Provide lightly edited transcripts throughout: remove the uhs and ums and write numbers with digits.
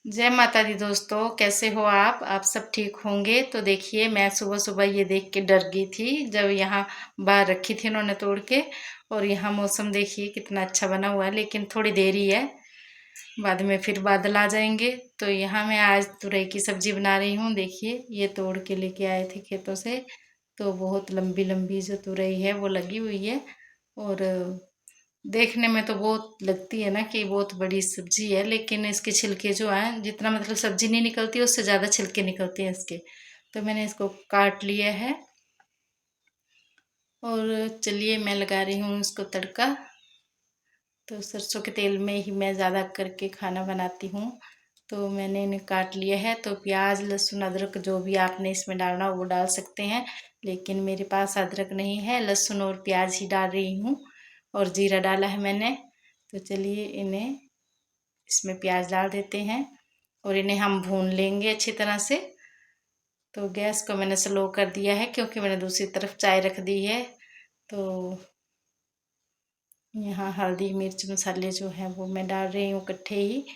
जय माता दी दोस्तों, कैसे हो आप सब ठीक होंगे। तो देखिए, मैं सुबह सुबह ये देख के डर गई थी जब यहाँ बाहर रखी थी इन्होंने तोड़ के। और यहाँ मौसम देखिए कितना अच्छा बना हुआ है, लेकिन थोड़ी देरी है, बाद में फिर बादल आ जाएंगे। तो यहाँ मैं आज तुरई की सब्जी बना रही हूँ। देखिए, ये तोड़ के लेके आए थे खेतों से। तो बहुत लंबी लंबी जो तुरई है वो लगी हुई है। और देखने में तो बहुत लगती है ना कि बहुत बड़ी सब्जी है, लेकिन इसके छिलके जो हैं, जितना मतलब सब्जी नहीं निकलती उससे ज़्यादा छिलके निकलते हैं इसके। तो मैंने इसको काट लिया है। और चलिए मैं लगा रही हूँ इसको तड़का। तो सरसों के तेल में ही मैं ज़्यादा करके खाना बनाती हूँ। तो मैंने इन्हें काट लिया है। तो प्याज लहसुन अदरक जो भी आपने इसमें डालना वो डाल सकते हैं, लेकिन मेरे पास अदरक नहीं है, लहसुन और प्याज ही डाल रही हूँ। और जीरा डाला है मैंने। तो चलिए इन्हें इसमें प्याज डाल देते हैं और इन्हें हम भून लेंगे अच्छी तरह से। तो गैस को मैंने स्लो कर दिया है क्योंकि मैंने दूसरी तरफ चाय रख दी है। तो यहाँ हल्दी मिर्च मसाले जो हैं वो मैं डाल रही हूँ इकट्ठे ही।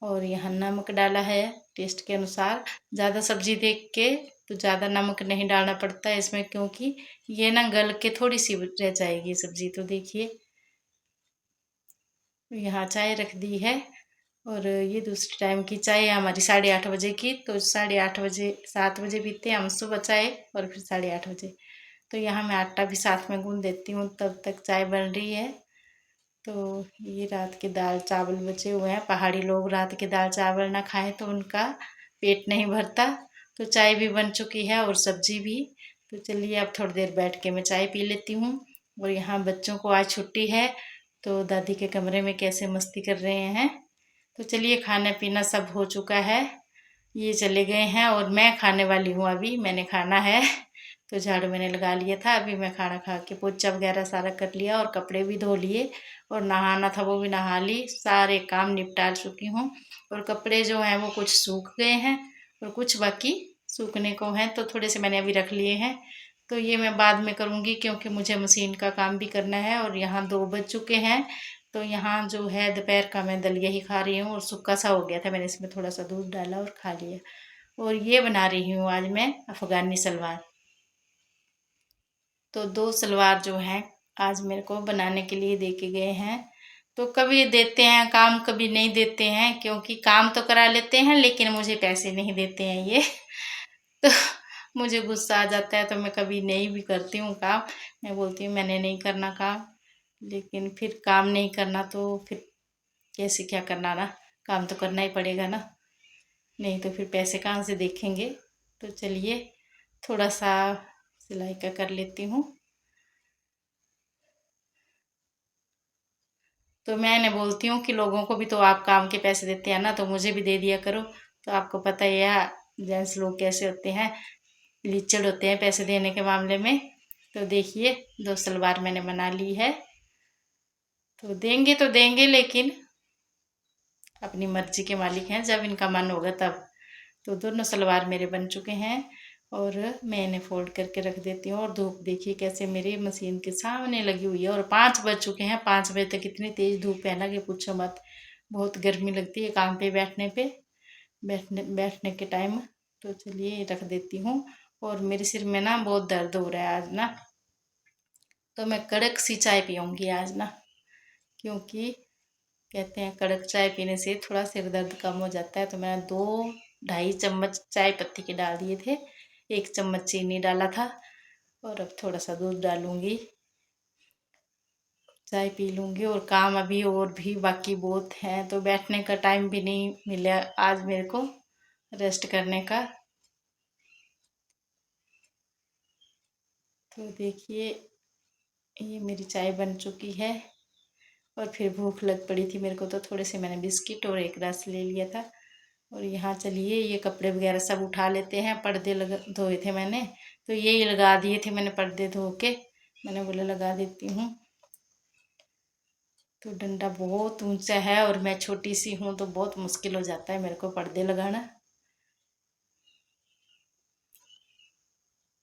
और यहाँ नमक डाला है टेस्ट के अनुसार। ज़्यादा सब्जी देख के तो ज़्यादा नमक नहीं डालना पड़ता है इसमें, क्योंकि ये ना गल के थोड़ी सी रह जाएगी सब्जी। तो देखिए यहाँ चाय रख दी है। और ये दूसरी टाइम की चाय है हमारी 8:30 बजे की। तो 8:30 बजे 7 बजे पीते हैं हम सुबह चाय, और फिर 8:30 बजे। तो यहाँ मैं आटा भी साथ में गूंद देती हूँ, तब तक चाय बन रही है। तो ये रात के दाल चावल बचे हुए हैं। पहाड़ी लोग रात के दाल चावल ना खाएं तो उनका पेट नहीं भरता। तो चाय भी बन चुकी है और सब्जी भी। तो चलिए अब थोड़ी देर बैठ के मैं चाय पी लेती हूँ। और यहाँ बच्चों को आज छुट्टी है, तो दादी के कमरे में कैसे मस्ती कर रहे हैं। तो चलिए खाना पीना सब हो चुका है, ये चले गए हैं और मैं खाने वाली हूँ। अभी मैंने खाना है। तो झाड़ू मैंने लगा लिया था, अभी मैं खाना खा के पोछा वगैरह सारा कर लिया और कपड़े भी धो लिए। और नहाना था वो भी नहा ली, सारे काम निपटा चुकी हूँ। और कपड़े जो हैं वो कुछ सूख गए हैं और कुछ बाकी सूखने को हैं, तो थोड़े से मैंने अभी रख लिए हैं। तो ये मैं बाद में करूँगी क्योंकि मुझे मशीन का काम भी करना है। और यहाँ 2 बज चुके हैं। तो यहाँ जो है दोपहर का मैं दलिया ही खा रही हूँ, और सूखा सा हो गया था, मैंने इसमें थोड़ा सा दूध डाला और खा लिया। और ये बना रही हूँ आज मैं अफ़गानी सलवार। तो 2 सलवार जो हैं आज मेरे को बनाने के लिए दे के गए हैं। तो कभी देते हैं काम, कभी नहीं देते हैं, क्योंकि काम तो करा लेते हैं लेकिन मुझे पैसे नहीं देते हैं ये। तो मुझे गुस्सा आ जाता है, तो मैं कभी नहीं भी करती हूँ काम। मैं बोलती हूँ मैंने नहीं करना काम, लेकिन फिर काम नहीं करना तो फिर कैसे क्या करना ना, काम तो करना ही पड़ेगा ना, नहीं तो फिर पैसे कहाँ से देखेंगे। तो चलिए थोड़ा सा सिलाई का कर लेती हूँ। तो मैंने बोलती हूँ कि लोगों को भी तो आप काम के पैसे देते हैं ना, तो मुझे भी दे दिया करो। तो आपको पता ही है जेंट्स लोग कैसे होते हैं, लिचड़ होते हैं पैसे देने के मामले में। तो देखिए 2 सलवार मैंने बना ली है। तो देंगे लेकिन अपनी मर्जी के मालिक हैं, जब इनका मन होगा तब। तो दोनों सलवार मेरे बन चुके हैं और मैं इन्हें फोल्ड करके रख देती हूँ। और धूप देखिए कैसे मेरी मशीन के सामने लगी हुई है। और 5 बज चुके हैं, 5 बजे तक इतनी तेज़ धूप है ना कि पूछो मत। बहुत गर्मी लगती है काम पे बैठने के टाइम। तो चलिए रख देती हूँ। और मेरे सिर में ना बहुत दर्द हो रहा है आज ना, तो मैं कड़क सी चाय पीऊँगी आज ना, क्योंकि कहते हैं कड़क चाय पीने से थोड़ा सिर दर्द कम हो जाता है। तो मैंने 2-2.5 चम्मच चाय पत्ती के डाल दिए थे, 1 चम्मच चीनी डाला था, और अब थोड़ा सा दूध डालूंगी, चाय पी लूँगी। और काम अभी और भी बाकी बहुत हैं, तो बैठने का टाइम भी नहीं मिला आज मेरे को रेस्ट करने का। तो देखिए ये मेरी चाय बन चुकी है। और फिर भूख लग पड़ी थी मेरे को, तो थोड़े से मैंने बिस्किट और एक रस ले लिया था। और यहाँ चलिए ये कपड़े वगैरह सब उठा लेते हैं। पर्दे लगा धोए थे मैंने, तो यही लगा दिए थे मैंने पर्दे धो के, मैंने बोला लगा देती हूँ। तो डंडा बहुत ऊंचा है और मैं छोटी सी हूँ, तो बहुत मुश्किल हो जाता है मेरे को पर्दे लगाना।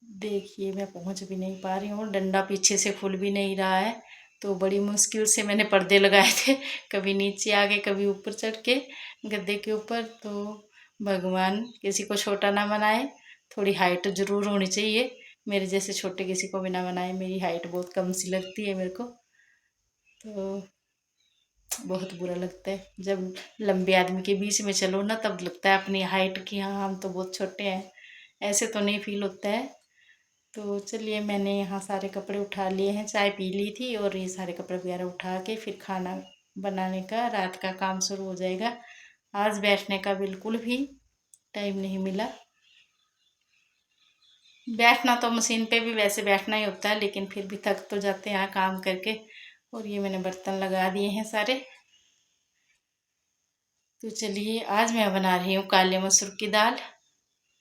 देखिए मैं पहुँच भी नहीं पा रही हूँ, डंडा पीछे से खुल भी नहीं रहा है। तो बड़ी मुश्किल से मैंने पर्दे लगाए थे, कभी नीचे आ गए कभी ऊपर चढ़ के, गद्दे के ऊपर। तो भगवान किसी को छोटा ना बनाए, थोड़ी हाइट ज़रूर होनी चाहिए, मेरे जैसे छोटे किसी को भी ना बनाए। मेरी हाइट बहुत कम सी लगती है मेरे को, तो बहुत बुरा लगता है जब लंबे आदमी के बीच में चलो ना, तब लगता है अपनी हाइट की, हाँ हम तो बहुत छोटे हैं। ऐसे तो नहीं फील होता है। तो चलिए, मैंने यहाँ सारे कपड़े उठा लिए हैं, चाय पी ली थी और ये सारे कपड़े वगैरह उठा के फिर खाना बनाने का, रात का काम शुरू हो जाएगा। आज बैठने का बिल्कुल भी टाइम नहीं मिला। बैठना तो मशीन पे भी वैसे बैठना ही होता है, लेकिन फिर भी थक तो जाते हैं काम करके। और ये मैंने बर्तन लगा दिए हैं सारे। तो चलिए, आज मैं बना रही हूँ काले मसूर की दाल।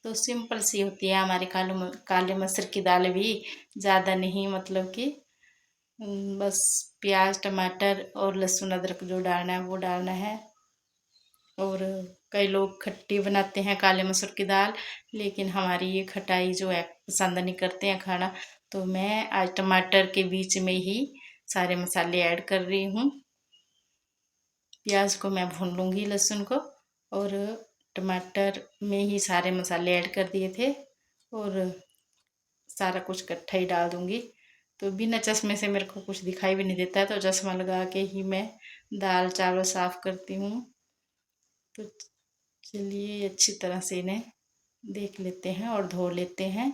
तो सिंपल सी होती है हमारी काले मसूर की दाल भी, ज़्यादा नहीं, मतलब कि बस प्याज टमाटर और लहसुन अदरक जो डालना है वो डालना है। और कई लोग खट्टी बनाते हैं काले मसूर की दाल, लेकिन हमारी ये खटाई जो है पसंद नहीं करते हैं खाना। तो मैं आज टमाटर के बीच में ही सारे मसाले ऐड कर रही हूँ। प्याज को मैं भून लूँगी, लहसुन को, और टमाटर में ही सारे मसाले ऐड कर दिए थे, और सारा कुछ इकट्ठा ही डाल दूँगी। तो बिना चश्मे से मेरे को कुछ दिखाई भी नहीं देता है, तो चश्मा लगा के ही मैं दाल चावल साफ़ करती हूँ। तो चलिए, अच्छी तरह से इन्हें देख लेते हैं और धो लेते हैं,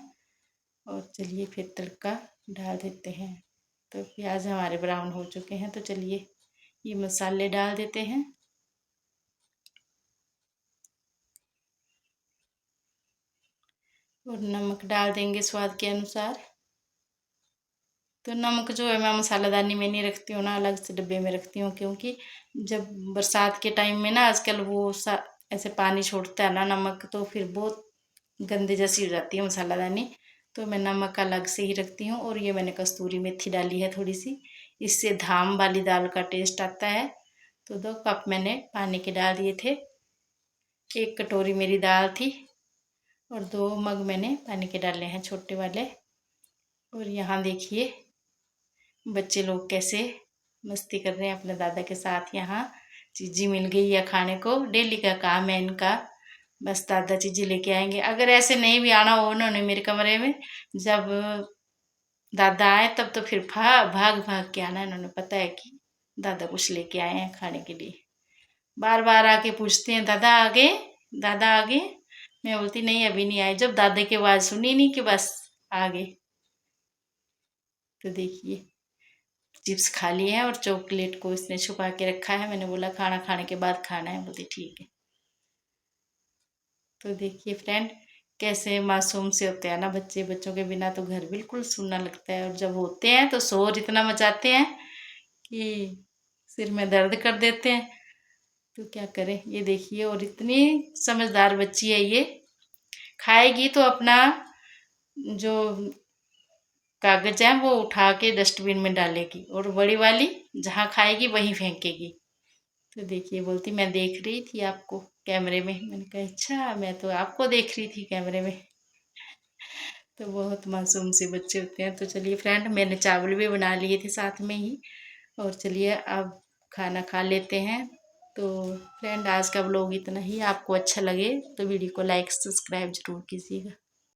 और चलिए फिर तड़का डाल देते हैं। तो प्याज हमारे ब्राउन हो चुके हैं, तो चलिए ये मसाले डाल देते हैं। और नमक डाल देंगे स्वाद के अनुसार। तो नमक जो है मैं मसालादानी में नहीं रखती हूँ ना, अलग से डिब्बे में रखती हूँ, क्योंकि जब बरसात के टाइम में ना आजकल वो ऐसे पानी छोड़ता है ना नमक, तो फिर बहुत गंदे जैसी हो जाती है मसालादानी। तो मैं नमक अलग से ही रखती हूँ। और ये मैंने कस्तूरी मेथी डाली है थोड़ी सी, इससे धाम वाली दाल का टेस्ट आता है। तो 2 कप मैंने पानी के डाल दिए थे। 1 कटोरी मेरी दाल थी, और 2 मग मैंने पानी के डाले हैं, छोटे वाले। और यहाँ देखिए बच्चे लोग कैसे मस्ती कर रहे हैं अपने दादा के साथ। यहाँ चीज़ी मिल गई है खाने को, डेली का काम है इनका, बस दादा चीज़ी लेके आएंगे। अगर ऐसे नहीं भी आना हो उन्होंने मेरे कमरे में, जब दादा आए तब तो फिर भाग भाग के आना। इन्होंने पता है कि दादा कुछ लेके आए हैं खाने के लिए। बार बार आके पूछते हैं, दादा आ गए, दादा आ गए। मैं बोलती नहीं, अभी नहीं आए। जब दादा की आवाज़ सुनी नहीं कि बस आ गए। तो देखिए, चिप्स खा लिए हैं और चॉकलेट को इसने छुपा के रखा है। मैंने बोला खाना खाने के बाद खाना है, बोलती ठीक है। तो देखिए फ्रेंड, कैसे मासूम से होते हैं ना बच्चे, बच्चों के बिना तो घर बिल्कुल सुनना लगता है, और जब होते हैं तो शोर इतना मचाते हैं कि सिर में दर्द कर देते हैं। तो क्या करें, ये देखिए, और इतनी समझदार बच्ची है ये, खाएगी तो अपना जो कागज है वो उठा के डस्टबिन में डालेगी, और बड़ी वाली जहाँ खाएगी वहीं फेंकेगी। तो देखिए, बोलती मैं देख रही थी आपको कैमरे में। मैंने कहा अच्छा, मैं तो आपको देख रही थी कैमरे में। तो बहुत मासूम से बच्चे होते हैं। तो चलिए फ्रेंड, मैंने चावल भी बना लिए थे साथ में ही, और चलिए अब खाना खा लेते हैं। तो फ्रेंड, आज का व्लॉग इतना ही। आपको अच्छा लगे तो वीडियो को लाइक सब्सक्राइब जरूर कीजिएगा।